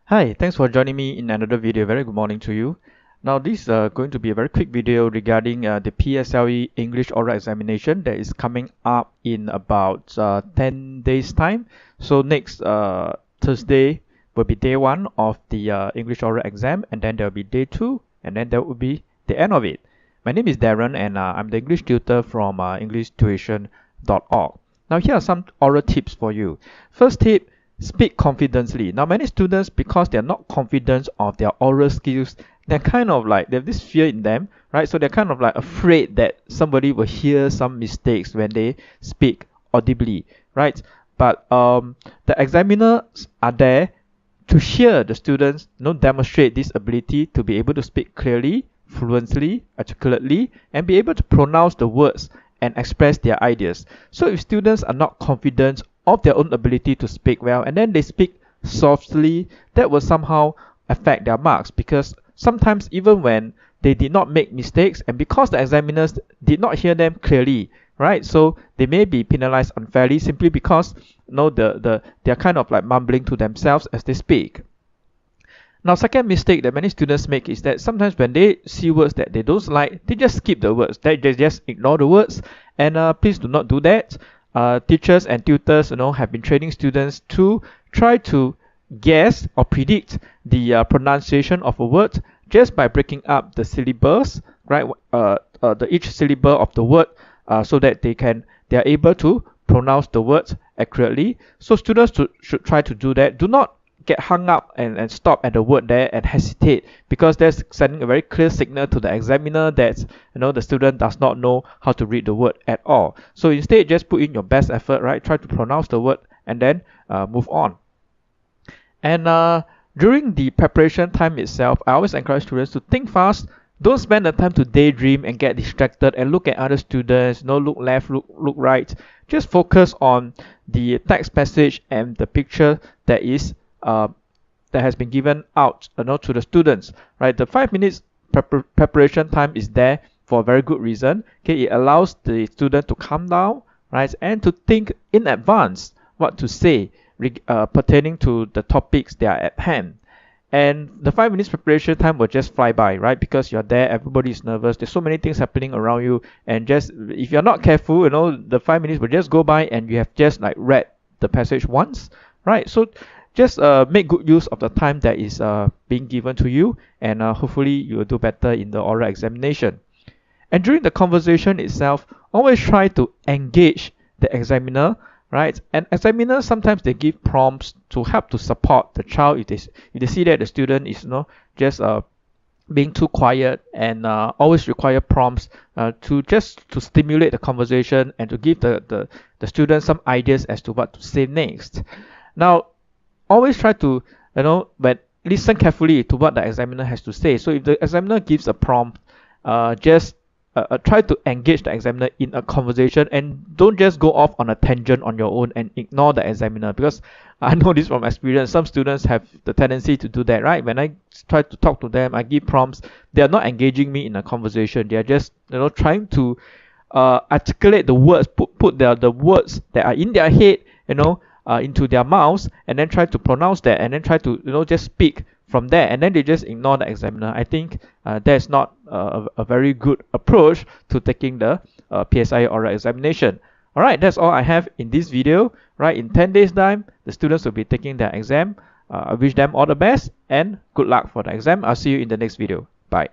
Hi, thanks for joining me in another video. Very good morning to you. Now, this is going to be a very quick video regarding the PSLE English oral examination that is coming up in about 10 days time. So next Thursday will be day 1 of the English oral exam, and then there will be day 2, and then that will be the end of it. My name is Darren, and I'm the English tutor from EnglishTuition.org. Now, here are some oral tips for you. First tip: speak confidently. Now, many students, because they're not confident of their oral skills, they're kind of like, they have this fear in them, right? So they're kind of like afraid that somebody will hear some mistakes when they speak audibly, right? But the examiners are there to hear the students, demonstrate this ability to be able to speak clearly, fluently, articulately, and be able to pronounce the words and express their ideas. So if students are not confident of their own ability to speak well, and then they speak softly, that will somehow affect their marks, because sometimes even when they did not make mistakes, and because the examiners did not hear them clearly, right? So they may be penalized unfairly simply because they're kind of like mumbling to themselves as they speak. Now, second mistake that many students make is that sometimes when they see words that they don't like, they just skip the words. They just ignore the words. And please do not do that. Teachers and tutors, have been training students to try to guess or predict the pronunciation of a word just by breaking up the syllables, right? Each syllable of the word, so that they are able to pronounce the words accurately. So students should try to do that. Do not get hung up and stop at the word there and hesitate, because that's sending a very clear signal to the examiner that the student does not know how to read the word at all. So instead, just put in your best effort, right? Try to pronounce the word and then move on. And during the preparation time itself, I always encourage students to think fast. Don't spend the time to daydream and get distracted and look at other students, look left, look right. Just focus on the text passage and the picture that is that has been given out to the students, right? The 5 minutes preparation time is there for a very good reason. Okay, it allows the student to calm down, right, and to think in advance what to say pertaining to the topics that are at hand. And the 5 minutes preparation time will just fly by, right? Because you're there, everybody is nervous, there's so many things happening around you, and just if you're not careful, the 5 minutes will just go by and you have just like read the passage once, right? So just make good use of the time that is being given to you, and hopefully you will do better in the oral examination. And during the conversation itself, always try to engage the examiner, right? And examiners, sometimes they give prompts to help to support the child if they see that the student is just being too quiet, and always require prompts to stimulate the conversation and to give the student some ideas as to what to say next. Now, always try to but listen carefully to what the examiner has to say. So if the examiner gives a prompt, just try to engage the examiner in a conversation, and don't just go off on a tangent on your own and ignore the examiner, because I know this from experience. Some students have the tendency to do that, right? When I try to talk to them, I give prompts, they are not engaging me in a conversation. They are just trying to articulate the words, put the words that are in their head into their mouths, and then try to pronounce that, and then try to just speak from there, and then they just ignore the examiner. I think that's not a very good approach to taking the PSI oral examination. Alright, that's all I have in this video. Right, in 10 days time, the students will be taking their exam. I wish them all the best and good luck for the exam. I'll see you in the next video. Bye.